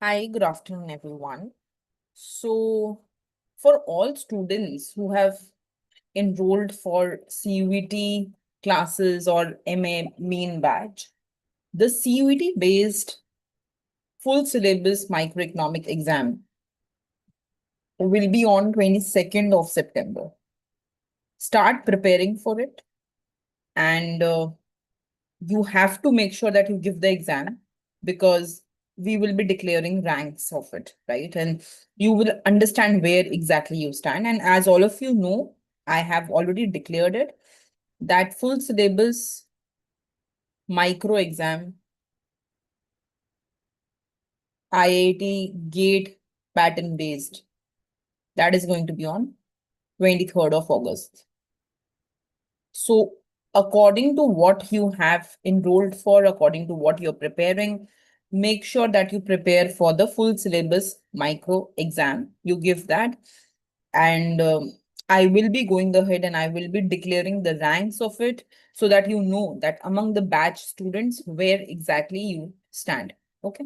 Hi, good afternoon, everyone. So, for all students who have enrolled for CUET classes or MA main batch, the CUET based full syllabus microeconomic exam will be on 22nd of September. Start preparing for it, and you have to make sure that you give the exam because we will be declaring ranks of it, right? And you will understand where exactly you stand. And as all of you know, I have already declared it that full syllabus micro exam, IIT GATE pattern based, that is going to be on 23rd of August. So, according to what you have enrolled for, according to what you're preparing, make sure that you prepare for the full syllabus micro exam. You give that, and I will be going ahead and I will be declaring the ranks of it so that you know that among the batch students where exactly you stand. Okay.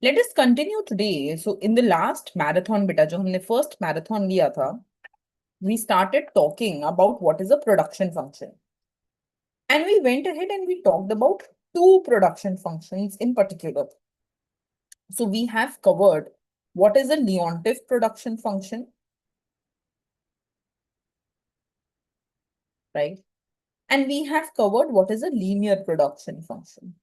Let us continue today. So, in the last marathon, beta, जो हमने first marathon लिया था, we started talking about what is a production function. And we went ahead and we talked about two production functions in particular. So we have covered what is a Leontief production function, right? And we have covered what is a linear production function.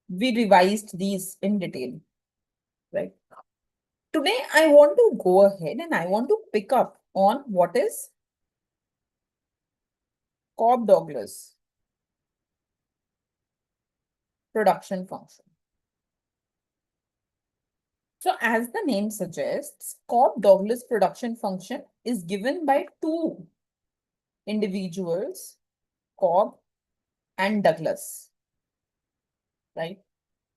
We revised these in detail, right? Today, I want to go ahead and I want to pick up on what is Cobb-Douglas production function. So as the name suggests, Cobb-Douglas production function is given by two individuals, Cobb and Douglas, right?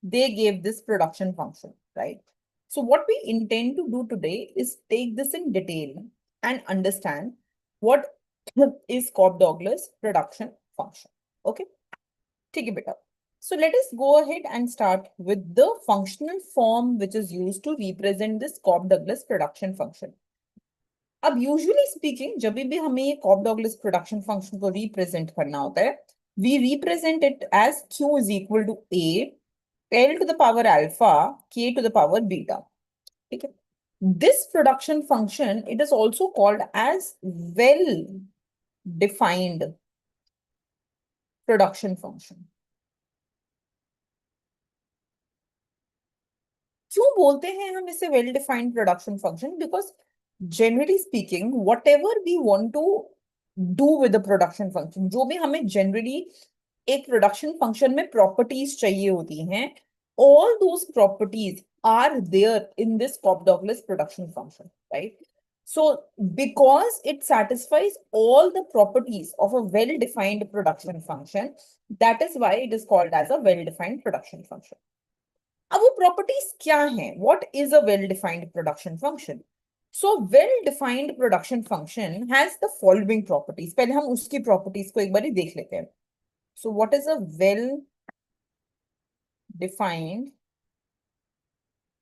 They gave this production function, right? So what we intend to do today is take this in detail and understand what is Cobb-Douglas production function. Okay, take it up. So let us go ahead and start with the functional form which is used to represent this Cobb-Douglas production function. अब usually speaking जब भी हमें ये Cobb Douglas production function को represent करना होता है we represent it as Q is equal to A L to the power alpha K to the power beta ठीक है this production function it is also called as well defined production function क्यों बोलते हैं हम इसे well defined production function because generally speaking whatever we want to do with the production function जो भी हमें जनरली एक प्रोडक्शन फंक्शन में प्रॉपर्टीज चाहिए होती हैं all those properties are there in this Cobb-Douglas production function, right? So because it satisfies all the properties of a well-defined production function, that is why it is called as a well-defined production function. अब वो properties क्या हैं? What is a well-defined production function? So well-defined production function has the following properties. पहले हम उसकी properties को एक बार देख लेते हैं. So what is a well-defined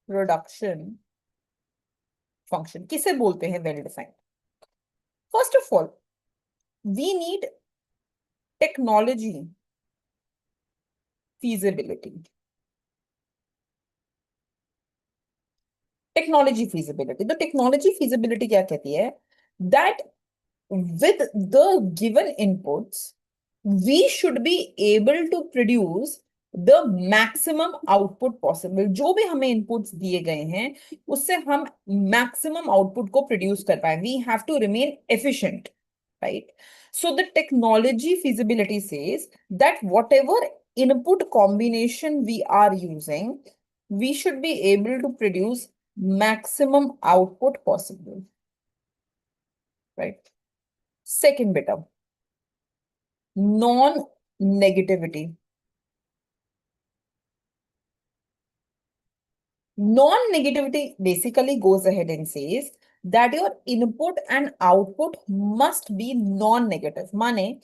production function? किसे बोलते हैं well-defined? First of all, we need technology feasibility. Technology feasibility. तो टेक्नोलॉजी feasibility क्या कहती है? That with the given inputs, we should be able to produce the maximum output possible. जो भी हमें inputs दिए गए हैं, उससे हम maximum output को produce कर पाए. We have to remain efficient, right? So the technology feasibility says that whatever input combination we are using, we should be able to produce maximum output possible, right? Second bit of non-negativity. Non-negativity basically goes ahead and says that your input and output must be non-negative. Mane,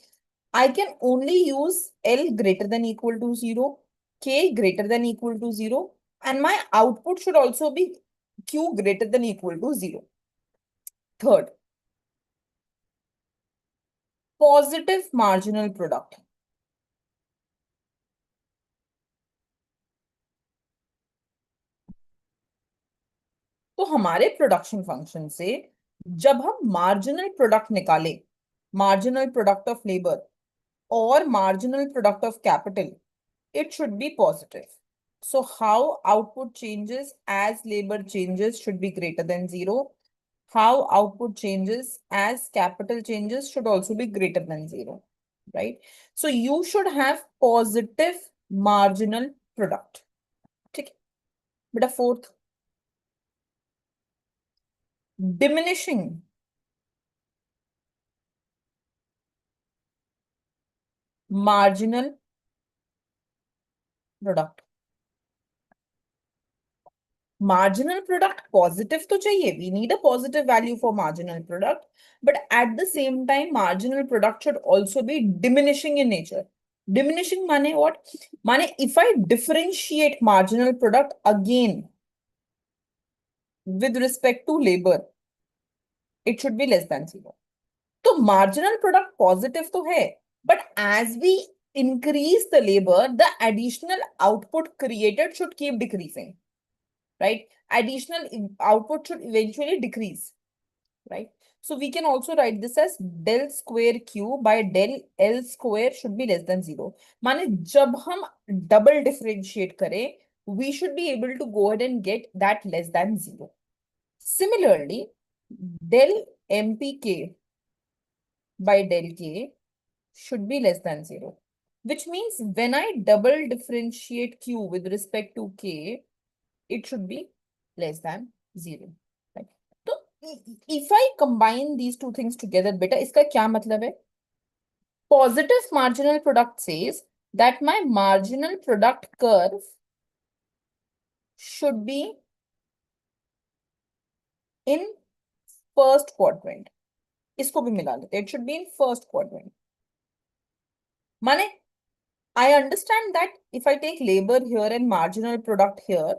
I can only use L greater than equal to 0 K greater than equal to 0, and my output should also be Q greater than equal to 0. Third, positive marginal product. तो हमारे production function से जब हम marginal product निकाले, marginal product of labour or marginal product of capital, it should be positive. So how output changes as labor changes should be greater than 0. How output changes as capital changes should also be greater than 0, right? So you should have positive marginal product. Okay. But a fourth, diminishing marginal product. Marginal product positive तो चाहिए. We need a positive value for marginal product. But at the same time, marginal product should also be diminishing in nature. Diminishing माने what? माने if I differentiate marginal product again with respect to labor, it should be less than 0. तो marginal product positive तो है. But as we increase the labor, the additional output created should keep decreasing. Right? Additional output should eventually decrease, right? So we can also write this as del square Q by del L square should be less than 0. माने जब हम double differentiate करें, we should be able to go ahead and get that less than 0. Similarly, del MPK by del K should be less than 0, which means when I double differentiate Q with respect to K, it should be less than 0. Right? So if I combine these two things together, beta, इसका क्या मतलब है? Positive marginal product says that my marginal product curve should be in first quadrant. इसको भी मिला लेते. It should be in first quadrant. माने I understand that if I take labor here and marginal product here,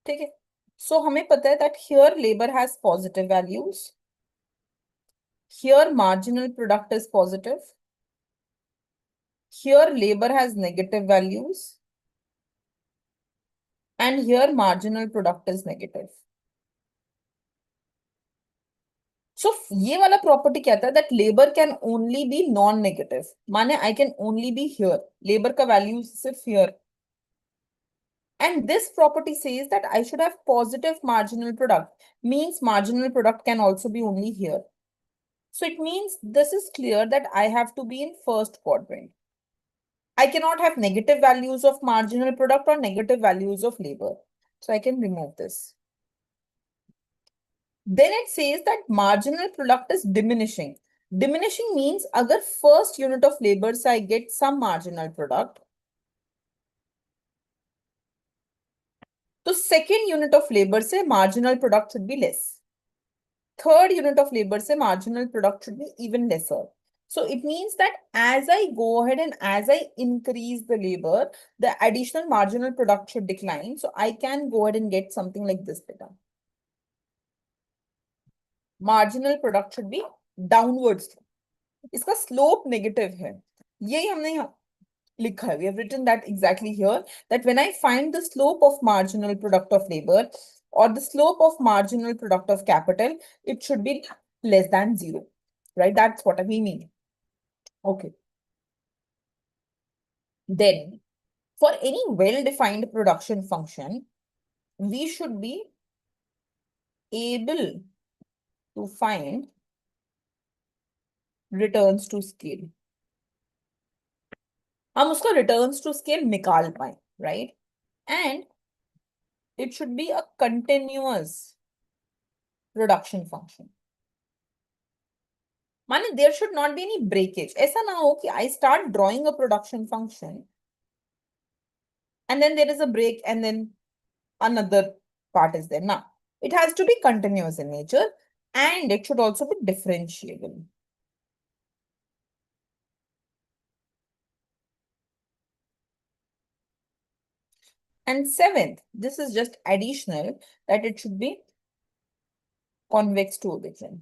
ठीक है? So हमें पता है that here labor has positive values. Here marginal product is positive. Here labor has negative values. And here marginal product is negative. So ये वाला property कहता है that labor can only be non-negative. माने I can only be here. Labor का value सिर्फ here. And this property says that I should have positive marginal product. Means marginal product can also be only here. So it means this is clear that I have to be in first quadrant. I cannot have negative values of marginal product or negative values of labor. So I can remove this. Then it says that marginal product is diminishing. Diminishing means agar first unit of labor se I get some marginal product, तो second unit of labor se marginal product should be less. Third unit of labor se marginal product should be even lesser. So it means that as I go ahead and as I increase the labor, the additional marginal product should decline. So I can go ahead and get something like this beta. Marginal product should be downwards. इसका slope negative है. यही हमने यहाँ लिखा है. We have written that exactly here, that when I find the slope of marginal product of labor or the slope of marginal product of capital, it should be less than 0, right? That's what we mean. Okay. Then, for any well-defined production function, we should be able to find returns to scale. हम उसका returns to scale निकाल पाए, right? And it should be a continuous production function. माने there should not be any breakage. ऐसा ना हो कि I start drawing a production function and then there is a break and then another part is there. Now, it has to be continuous in nature and it should also be differentiable. And seventh, this is just additional, that it should be convex to origin.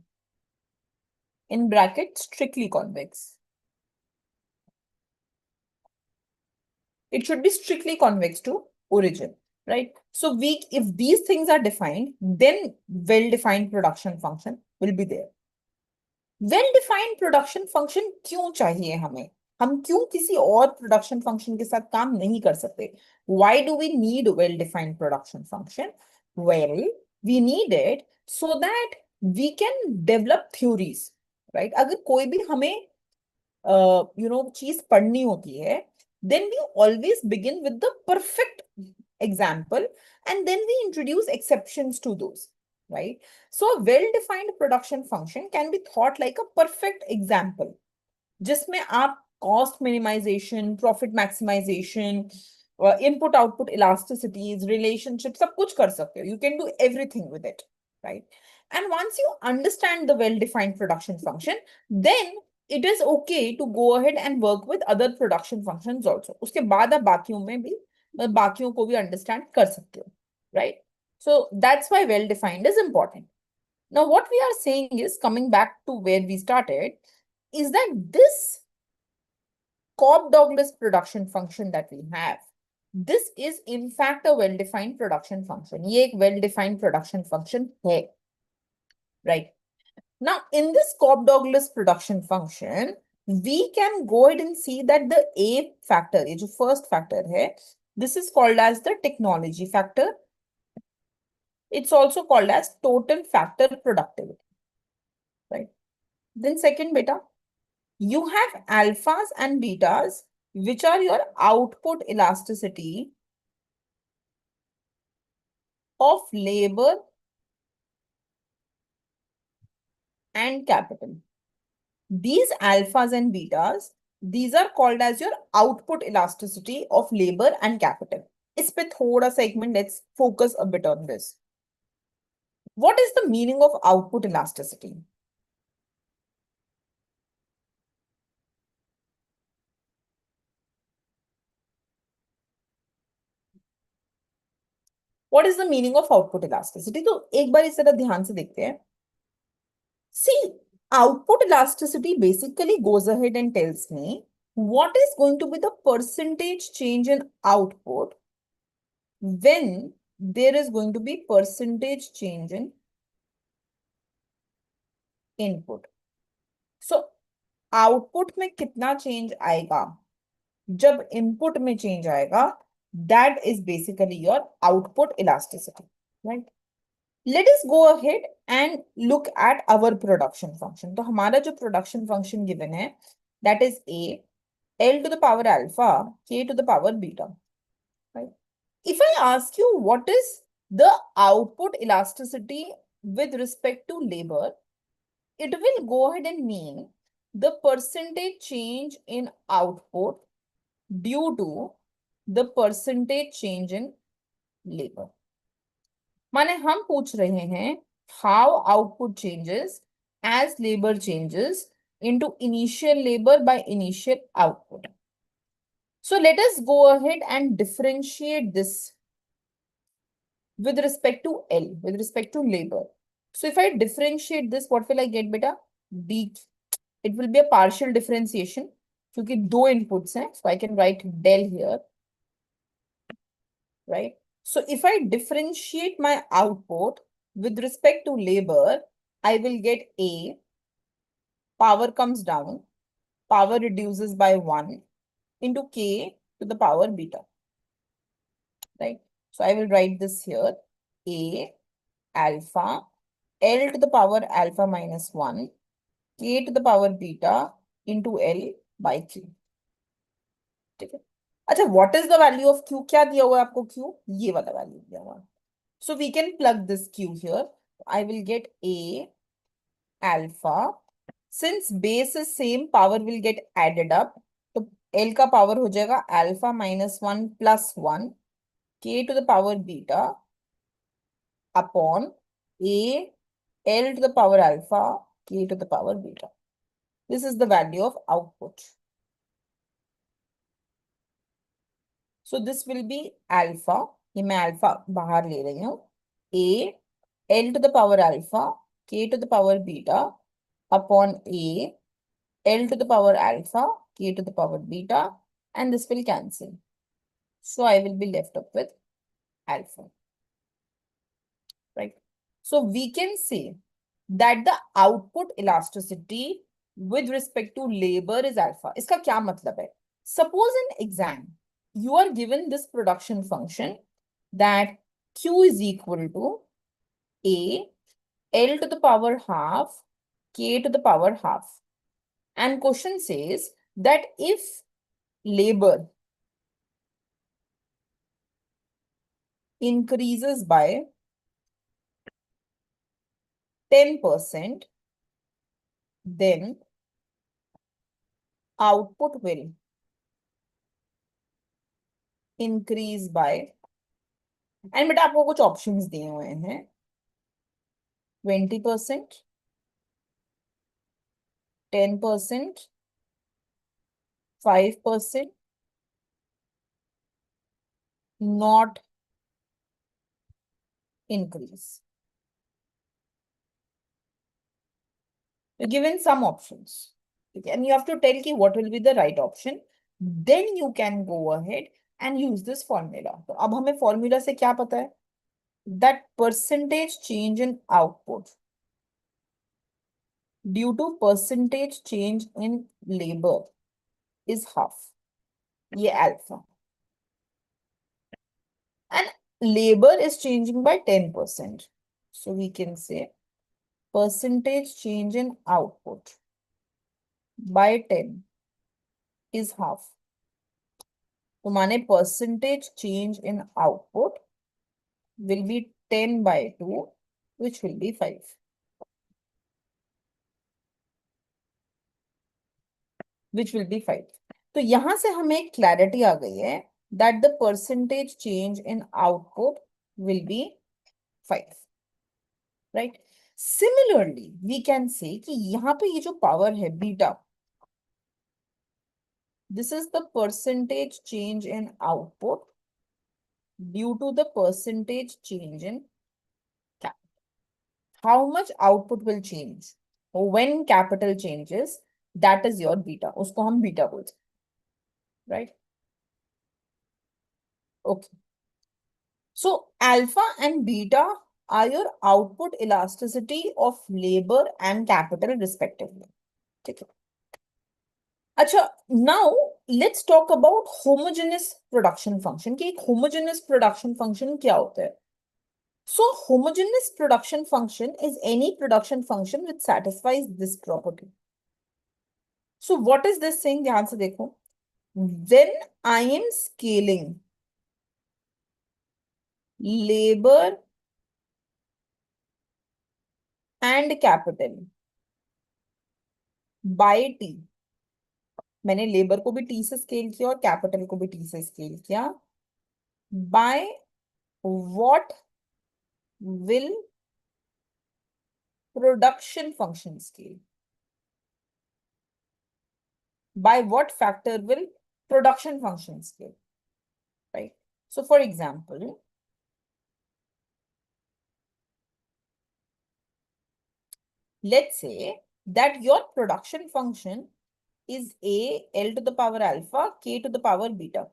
In bracket, strictly convex. It should be strictly convex to origin, right? So if these things are defined, then well-defined production function will be there. Well-defined production function क्यों चाहिए हमें? हम क्यों किसी और production function के साथ काम नहीं कर सकते? Why do we need well-defined production function? Well, we need it so that we can develop theories, right? अगर कोई भी हमें चीज पढ़नी होती है, then we always begin with the perfect example and then we introduce exceptions to those, right? So a well-defined production function can be thought like a perfect example जिसमें आप cost minimization, profit maximization, input output elasticities, relationships, सब कुछ कर सकते हो. You can do everything with it, right? And once you understand the well-defined production function, then it is okay to go ahead and work with other production functions also. उसके बाद आप बाकियों को भी understand कर सकते हो, right? So that's why well-defined is important. Now, what we are saying is, coming back to where we started, is that this Cobb-Douglas production function that we have, this is in fact a well-defined production function. ये एक well-defined production function है, right? Now, in this Cobb-Douglas production function, we can go ahead and see that the A factor, ये जो first factor है, this is called as the technology factor. It's also called as total factor productivity, right? Then second, beta, you have alphas and betas, which are your output elasticity of labor and capital. These alphas and betas, these are called as your output elasticity of labor and capital. इस पे थोड़ा सा एक minute, let's focus a bit on this. What is the meaning of output elasticity? What is the meaning of output elasticity? तो एक बार इस तरह ध्यान से देखते हैं. See, output elasticity basically goes ahead and tells me what is going to be the percentage change in output when there is going to be percentage change in input. So, output में कितना change आएगा जब input में change आएगा, that is basically your output elasticity, right? Let us go ahead and look at our production function. तो हमारा जो production function given है, that is A, L to the power alpha, K to the power beta, right? If I ask you what is the output elasticity with respect to labor, it will go ahead and mean the percentage change in output due to the percentage change in labor. माने हम पूछ रहे हैं how output changes as labor changes into initial labor by initial output. So let us go ahead and differentiate this with respect to L, with respect to labor. So if I differentiate this, what will I get, beta? D. It will be a partial differentiation क्योंकि दो inputs हैं, so I can write del here, right? So if I differentiate my output with respect to labor, I will get A, power comes down, power reduces by 1 into K to the power beta, right? So I will write this here, A alpha, L to the power alpha minus 1, K to the power beta into L by Q. ठीक है? अच्छा, what is the value of Q? क्या दिया हुआ है आपको Q? ये वाला value दिया हुआ है. So we can plug this Q here. I will get A alpha. Since base is same, power will get added up. So L का power हो जाएगा alpha minus 1 plus 1, K to the power beta upon A L to the power alpha, K to the power beta. This is the value of output. So this will be alpha. ये मैं alpha बाहर ले रही हूँ. A L to the power alpha K to the power beta upon A L to the power alpha K to the power beta, and this will cancel. So I will be left up with alpha. Right? So we can say that the output elasticity with respect to labor is alpha. इसका क्या मतलब है? Suppose in exam, you are given this production function that Q is equal to A L to the power half K to the power half. And question says that if labor increases by 10%, then output will increase by, and बेटा आपको कुछ options दिए हुए हैं, 20%, 10%, 5%, not increase. You're given some options. Okay, and you have to tell ki what will be the right option. Then you can go ahead and use this formula. तो अब हमें formula से क्या पता है? That percentage change in output due to percentage change in labor is half. ये alpha. And labor is changing by 10%. So we can say percentage change in output by 10 is half. तो माने percentage change in output will be 10 by 2, which will be 5. Which will be 5. तो यहां से हमें clarity आ गई है that the percentage change in output will be 5. Right? Similarly, we can say कि यहाँ पे ये जो power है beta, this is the percentage change in output due to the percentage change in capital. How much output will change when capital changes? That is your beta. उसको हम beta बोलते हैं, right? Okay. So alpha and beta are your output elasticity of labor and capital respectively. ठीक है. अच्छा, now let's talk about homogeneous production function. कि एक homogeneous production function क्या होता है? So homogeneous production function is any production function which satisfies this property. So what is this saying? ध्यान से देखो. When I am scaling labor and capital by T, मैंने labour को भी T से स्केल किया और कैपिटल को भी T से स्केल किया. By what will production function scale? By what factor will production function scale? Right? So for example, let's say that your production function is A L to the power alpha K to the power beta.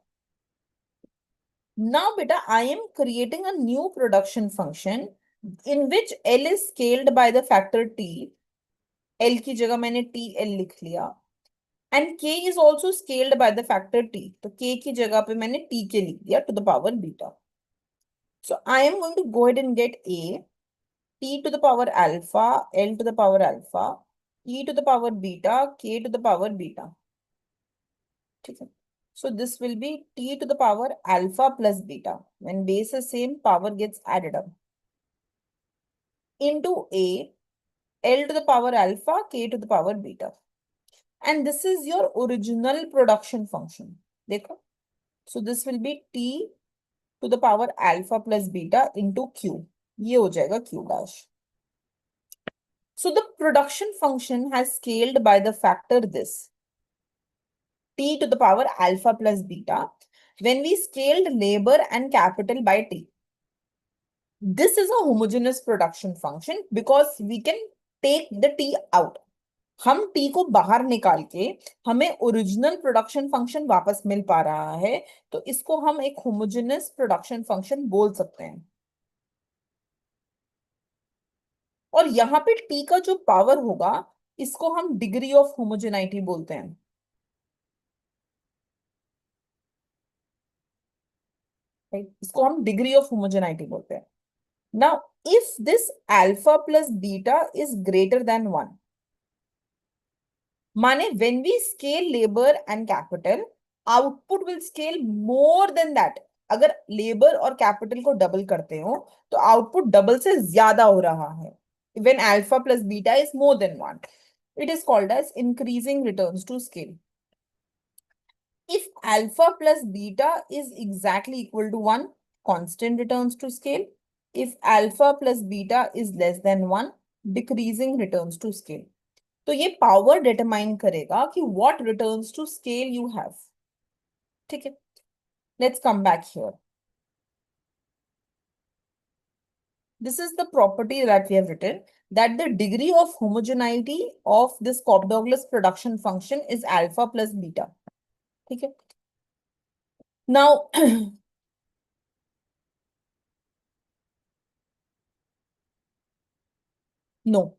Now beta, I am creating a new production function in which L is scaled by the factor T. L की जगह मैंने TL लिख लिया. And K is also scaled by the factor T. तो K की जगह पे मैंने TK लिख दिया to the power beta. So I am going to go ahead and get A, T to the power alpha, L to the power alpha, E to the power beta, K to the power beta. ठीक है. So this will be T to the power alpha plus beta. When base is same, power gets added up. Into A, L to the power alpha, K to the power beta. And this is your original production function. देखो. So this will be T to the power alpha plus beta into Q. ये हो जाएगा Q dash. So the production function has scaled by the factor this. T to the power alpha plus beta. when we scaled labor and capital by T. This is a homogeneous production function because we can take the T out. हम T को बाहर निकाल के हमें original production function वापस मिल पा रहा है, तो इसको हम एक होमोजेनस प्रोडक्शन फंक्शन बोल सकते हैं। और यहाँ पे T का जो पावर होगा, इसको हम डिग्री ऑफ होमोजेनिटी बोलते हैं। इसको हम डिग्री ऑफ होमोजेनिटी बोलते हैं। Now if this alpha plus beta is greater than 1, माने when we scale labour and capital, output will scale more than that. अगर लेबर और कैपिटल को डबल करते हो तो आउटपुट डबल से ज्यादा हो रहा है। When alpha plus beta is more than 1, it is called as increasing returns to scale. If alpha plus beta is exactly equal to 1, constant returns to scale. If alpha plus beta is less than 1, decreasing returns to scale. तो ये power determine करेगा कि what returns to scale you have. ठीक है, let's come back here. This is the property that we have written, that the degree of homogeneity of this Cobb-Douglas production function is alpha plus beta. ठीक है, now no,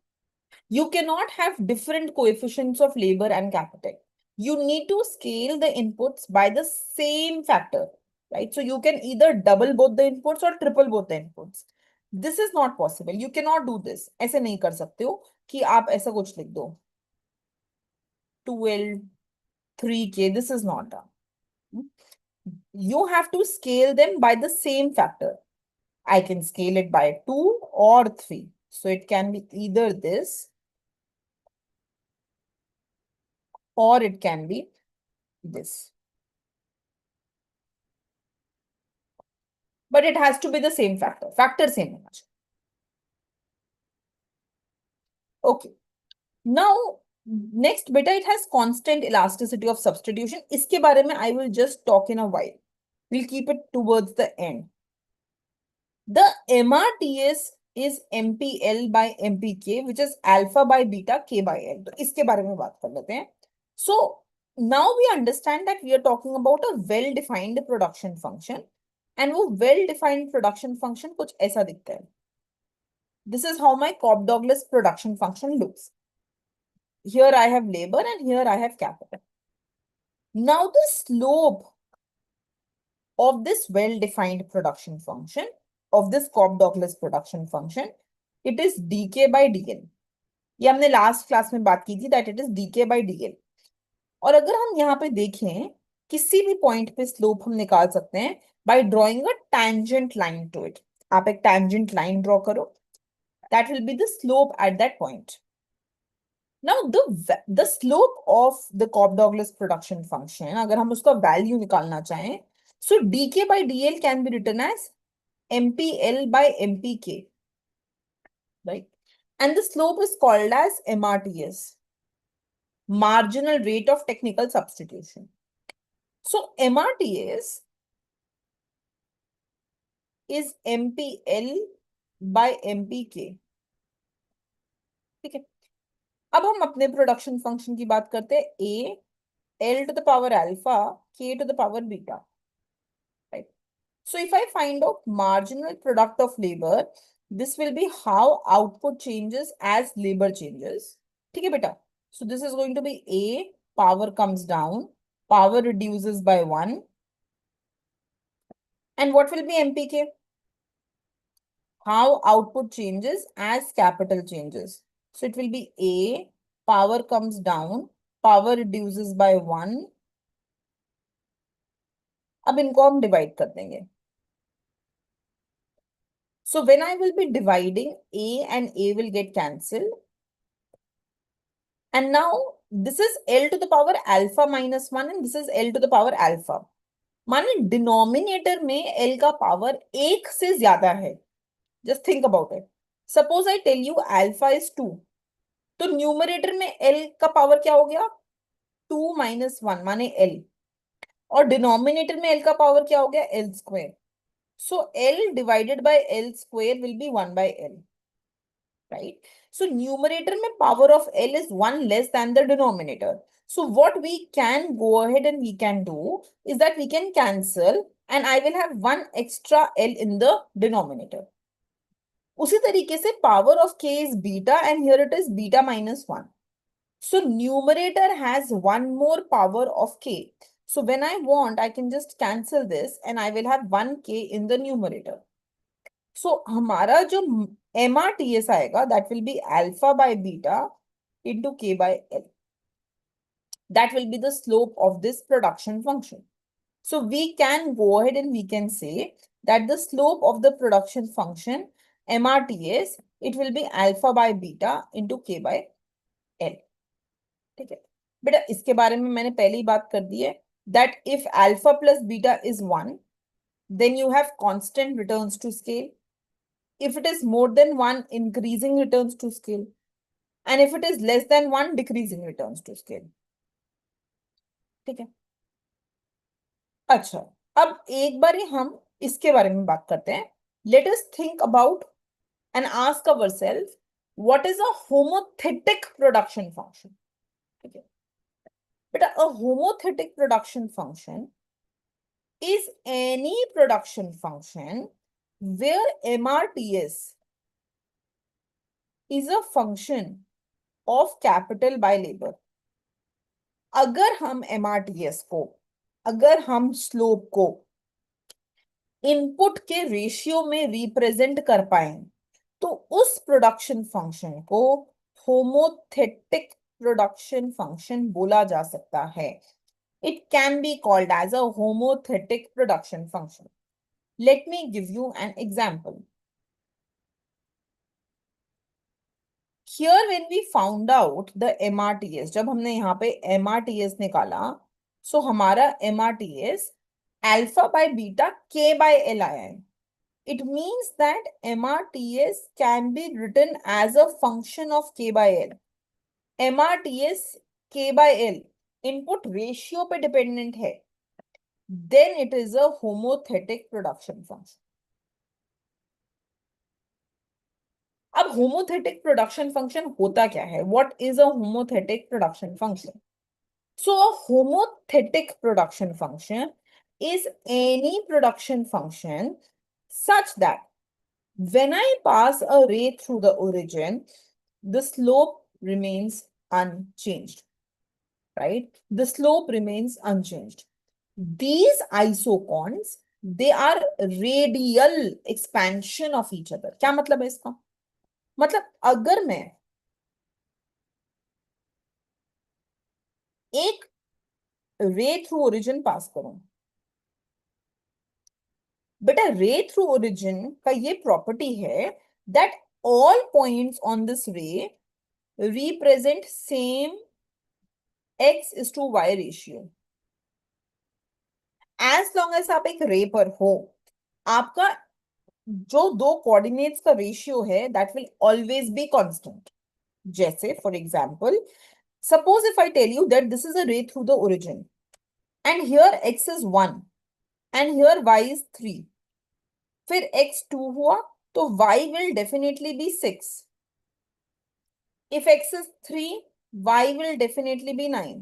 you cannot have different coefficients of labor and capital. You need to scale the inputs by the same factor, right? So you can either double both the inputs or triple both the inputs. This is not possible. You cannot do this. ऐसे नहीं कर सकते हो कि आप ऐसा कुछ लिख दो 2L 3K. This is not done. You have to scale them by the same factor. I can scale it by 2 or 3. So it can be either this or it can be this. But it has to be the same factor. Factor same होना चाहिए. Okay. Now, next beta, it has constant elasticity of substitution. इसके बारे में I will just talk in a while. We'll keep it towards the end. The MRTS is MPL by MPK, which is alpha by beta K by L. तो इसके बारे में बात कर लेते हैं. So now we understand that we are talking about a well-defined production function, and वो well-defined production function कुछ ऐसा दिखता है. This is how my Cobb-Douglas production function looks. Here I have labor and here I have capital. Now the slope of this well-defined production function, of this Cobb-Douglas production function, it is dk by dl. ये हमने last class में बात की थी, that it is dk by dl. और अगर हम यहाँ पे देखें, किसी भी पॉइंट पे स्लोप हम निकाल सकते हैं by drawing a tangent line to it. आप एक tangent line draw करो, that will be the slope at that point. Now the slope of the Cobb-Douglas production function, अगर हम उसका वैल्यू निकालना चाहें, so dk by dl can be written as mpl by mpk, right? And the slope is called as MRTS, marginal rate of technical substitution. So MRTS is MPL by MPK. ठीक है, अब हम अपने production function की बात करते हैं. A L to the power alpha K to the power beta, right? So if I find out marginal product of labor, this will be how output changes as labor changes. ठीक है बेटा? So this is going to be A, power comes down, power reduces by 1. And what will be MPK? How output changes as capital changes. So it will be A, power comes down, power reduces by 1. अब इनको हम divide कर देंगे. So when I will be dividing, A and A will get cancelled. And now this is L to the power alpha minus 1 and this is L to the power alpha. माने denominator में L का power 1 से ज्यादा है. Just think about it. Suppose I tell you alpha is 2. तो numerator में L का power क्या हो गया? 2 minus 1 माने L. और डिनोमिनेटर में एल का पावर क्या हो गया, L square. So L divided by L square will be 1/l, right? So numerator में power of L is 1 less than the denominator. So what we can go ahead and we can do is that we can cancel and I will have 1 extra L in the denominator. उसी तरीके से power of K is beta and here it is beta minus 1. So numerator has one more power of K. So when I want, I can just cancel this and I will have 1K in the numerator. So हमारा जो MRTS आएगा, that will be alpha by beta into K by L. That will be the slope of this production function. So we can go ahead and we can say that the slope of the production function MRTS, it will be alpha by beta into K by L. ठीक है बेटा, इसके बारे में मैंने पहले ही बात कर दी है that if alpha plus beta is 1, then you have constant returns to scale. If it is more than 1, increasing returns to scale. And if it is less than 1, decreasing returns to scale. ठीक है. अच्छा, अब एक बार हम इसके बारे में बात करते हैं. Let us think about and ask ourselves, what is a homothetic production function? ठीक है बेटा, a homothetic production function is any production function where MRTS is a function of capital by labor. अगर हम MRTS को, अगर हम slope को input के रेशियो में रिप्रेजेंट कर पाए तो उस प्रोडक्शन फंक्शन को होमोथेटिक प्रोडक्शन फंक्शन बोला जा सकता है. It can be called as a homothetic production function. Let me give you an example. Here when we found out the MRTS, जब हमने यहाँ पे MRTS निकाला, so हमारा MRTS alpha by beta K by L आया है. It means that MRTS can be written as a function of K by L. MRTS K by L input ratio पे dependent है. Then it is a homothetic production function. अब homothetic production function होता क्या है? What is a homothetic production function? So a homothetic production function is any production function such that when I pass a ray through the origin, the slope remains unchanged, right? The slope remains unchanged. These isochons, they are radial expansion of each other. क्या मतलब है इसका? मतलब अगर मैं एक रे through origin पास करूं, बेटा रे थ्रू ओरिजिन का ये प्रॉपर्टी है that all points on this ray represent same x:y ratio. As long as आप एक रे पर हो, आपका जो दो कोऑर्डिनेट्स का रेशियो है that will always be constant. जैसे for example, suppose if I tell you that this is a ray through the origin and here x is 1 and here y is 3, फिर x 2 हुआ तो y will definitely be 6. If x is 3, y will definitely be 9.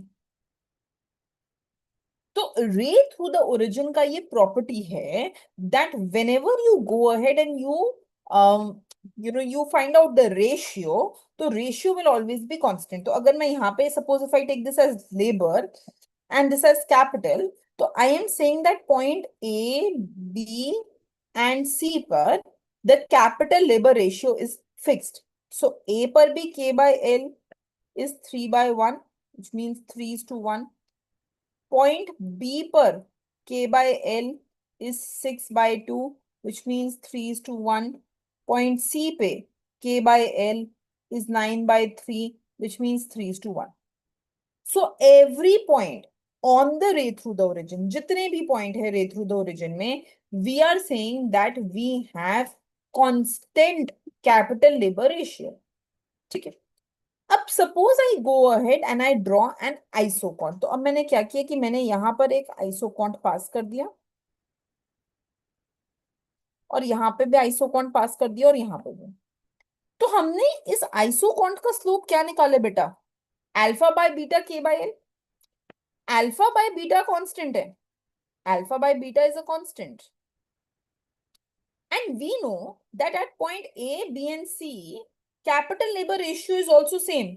तो रे through the origin का ये property है that whenever you go ahead and you find out the ratio, तो ratio will always be constant. तो अगर मैं यहाँ पे suppose if I take this as labor and this as capital, तो I am saying that point A, B and C पर the capital labor ratio is fixed. So A पर भी K by L is 3/1, which means 3:1. Point B पर K by L is 6/2, which means 3:1. Point C पे K by L is 9/3, which means 3:1. So every point on the ray through the origin, जितने भी point है ray through the origin में, we are saying that we have constant capital labor ratio. ठीक है. अब suppose I go ahead and I draw an isoquant, तो अब मैंने क्या किया कि मैंने यहां पर एक आइसोकॉन्ट पास कर दिया और यहाँ पे भी आइसोकॉन्ट पास कर दिया और यहाँ पे भी। तो हमने इस आइसोकॉन्ट का स्लोप क्या निकाले बेटा? अल्फा बाय बीटा के by L. Alpha by beta constant है, alpha by beta is a constant, and we know that at point A, B, and C, capital labor ratio is also same.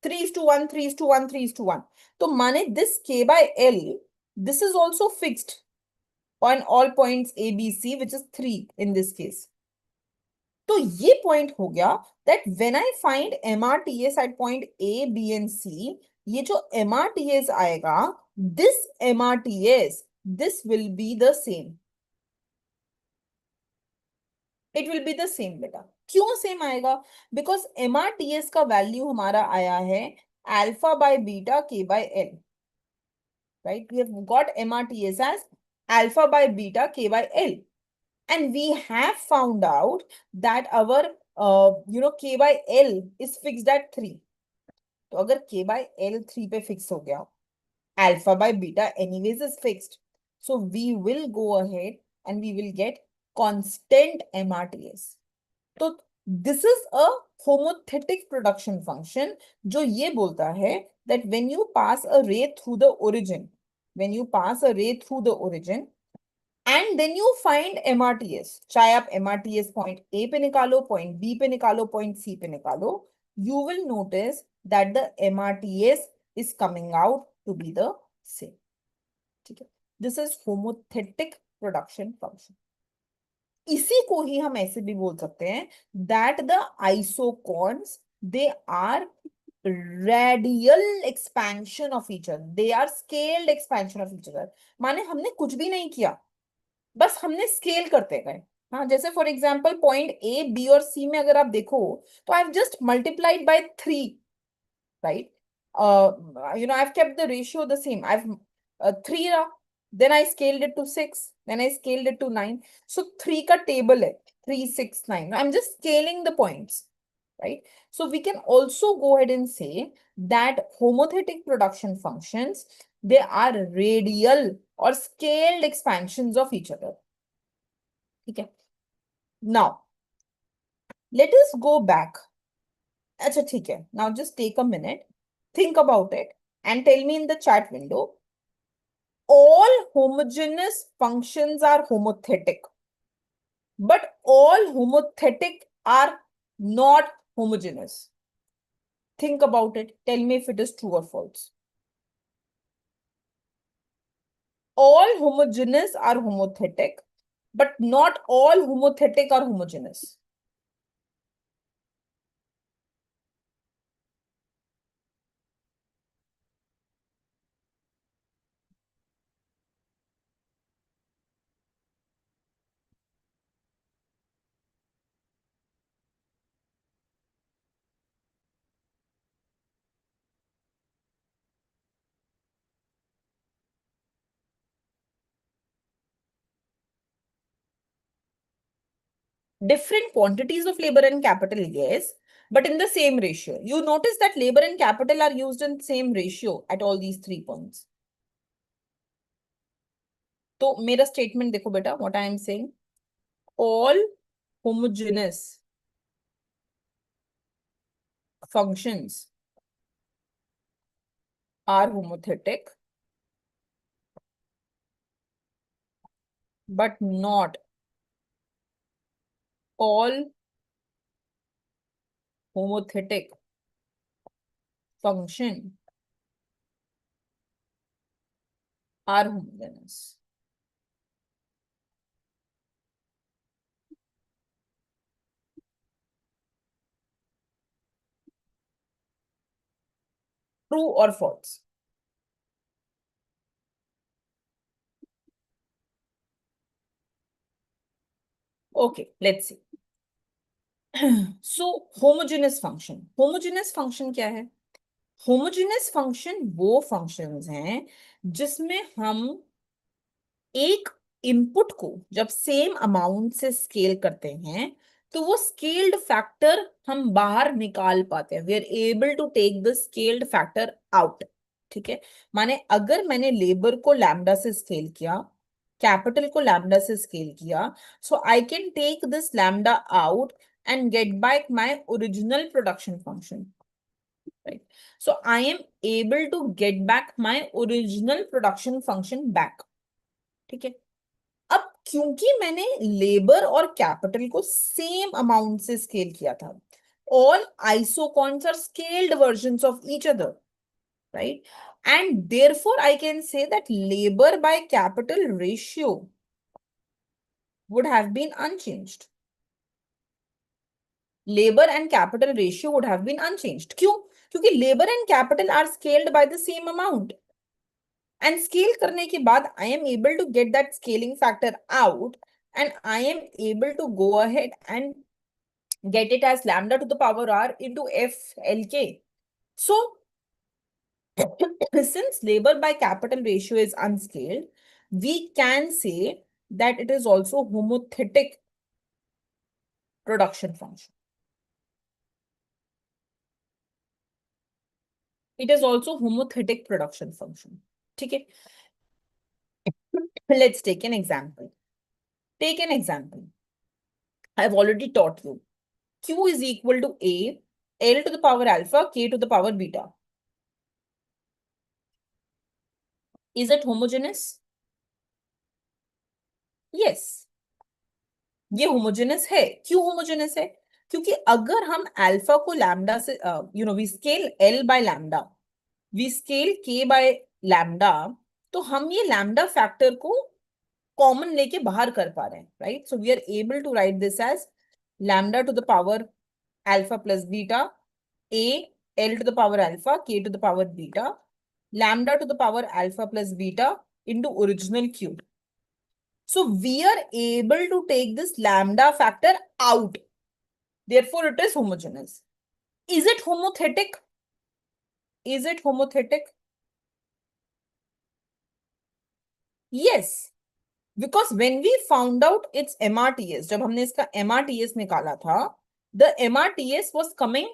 3:1, 3:1, 3:1. So, mane this K by L, this is also fixed on all points A, B, C, which is 3 in this case. तो ये point हो गया that when I find MRTS at point A, B, and C, ये जो MRTS आएगा, this MRTS, this will be the same. It will be the same बेटा। क्यों same आएगा? बिकॉज एमआरटीएस का वैल्यू हमारा आया है अल्फा बाय बीटा के by L, right? We have got MRTS as alpha by beta के by L, and we have found out that our k by l is fixed at 3. तो अगर k by l 3 पे fix हो गया, alpha by beta anyways is fixed, so we will go ahead and we will get constant MRTS. तो this is a homothetic production function जो ये बोलता है that when you pass a ray through the origin, when you pass a ray through the origin and then you find MRTS, चाहे आप MRTS point A पे निकालो, point B पे निकालो, पॉइंट C पे निकालो, you will notice that the MRTS is coming out to be the same. ठीक है, this is homothetic production function. इसी को ही हम ऐसे भी बोल सकते हैं that the isoquants they are radial expansion of each other, they are scaled expansion of each other. माने हमने कुछ भी नहीं किया, बस हमने स्केल करते गए। हाँ, जैसे for example point A, B और सी में अगर आप देखो तो I have just multiplied by 3, right? I've kept the ratio the same. I've 3, then I scaled it to 6, then I scaled it to 9. So 3 ka table hai, 3, 6, 9. I'm just scaling the points, right? So we can also go ahead and say that homothetic production functions, they are radial or scaled expansions of each other. Okay. Now, let us go back. अच्छा ठीक है, now just take a minute, think about it and tell me in the chat window, all homogeneous functions are homothetic, but all homothetic are not homogeneous. Think about it, tell me if it is true or false. All homogeneous are homothetic, but not all homothetic are homogeneous. Different quantities of labor and capital, yes, but in the same ratio. You notice that labor and capital are used in same ratio at all these 3 points. तो मेरा statement देखो बेटा, what I am saying, all homogeneous functions are homothetic, but not all homothetic function are homogeneous. True or false? Okay, let's see. So homogeneous function क्या है? Homogeneous function वो functions हैं जिसमें हम एक इनपुट को जब सेम अमाउंट से स्केल करते हैं तो वो स्केल्ड फैक्टर हम बाहर निकाल पाते हैं, we are able to take the scaled factor out. ठीक है, माने अगर मैंने लेबर को लैम्डा से स्केल किया, कैपिटल को लैम्डा से स्केल किया, so I can take this lambda out and get back my original production function, right? So I am able to get back my original production function back। ठीक है, अब क्योंकि मैंने labour और capital को same amount से scale किया था, all isoquants are scaled versions of each other, right? And therefore I can say that labor by capital ratio would have been unchanged। labor and capital ratio would have been unchanged। क्यों? क्योंकि labor and capital are scaled by the same amount, and scale करने के बाद I am able to get that scaling factor out, and I am able to go ahead and get it as lambda to the power r into FLK. So since labor by capital ratio is unscaled, we can say that it is also homothetic production function। It is also homothetic production function। ठीक है, let's take an example। Take an example। I've already taught you Q is equal to A, L to the power alpha, K to the power beta। Is it homogeneous? Yes, ये homogeneous है। क्यों homogeneous है? क्योंकि अगर हम alpha को lambda से we scale L by lambda, we scale K by lambda, तो हम ये लैम्डा फैक्टर को कॉमन लेके बाहर कर पा रहे हैं, right? So we are able to write this as lambda to the power alpha plus beta, a l to the power alpha, k to the power beta, lambda to the power alpha plus beta into original q। So we are able to take this lambda factor out, therefore it is homogeneous। Is it homothetic? Is it homothetic? Yes, because when we found out its MRTS, जब हमने इसका MRTS निकाला था, the MRTS was coming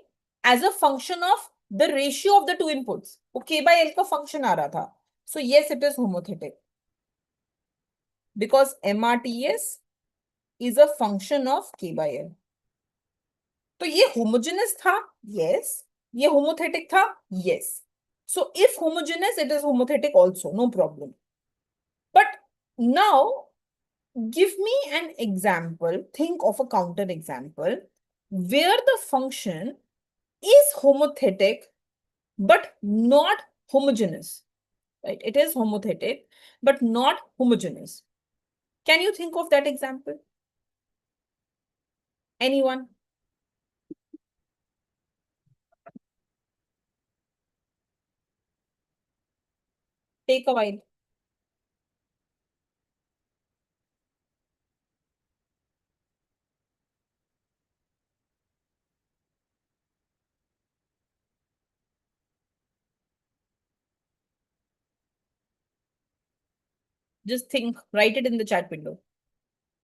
as a function of the ratio of the two inputs। वो K by L का function आ रहा था। So yes, it is homothetic because MRTS is a function of K by L। तो ये homogeneous था, yes। ये homothetic था, yes। So if homogeneous, it is homothetic also, no problem। But now give me an example, think of a counter example where the function is homothetic but not homogeneous, right? It is homothetic but not homogeneous। Can you think of that example? Anyone? Take a while। Just think, write it in the chat window।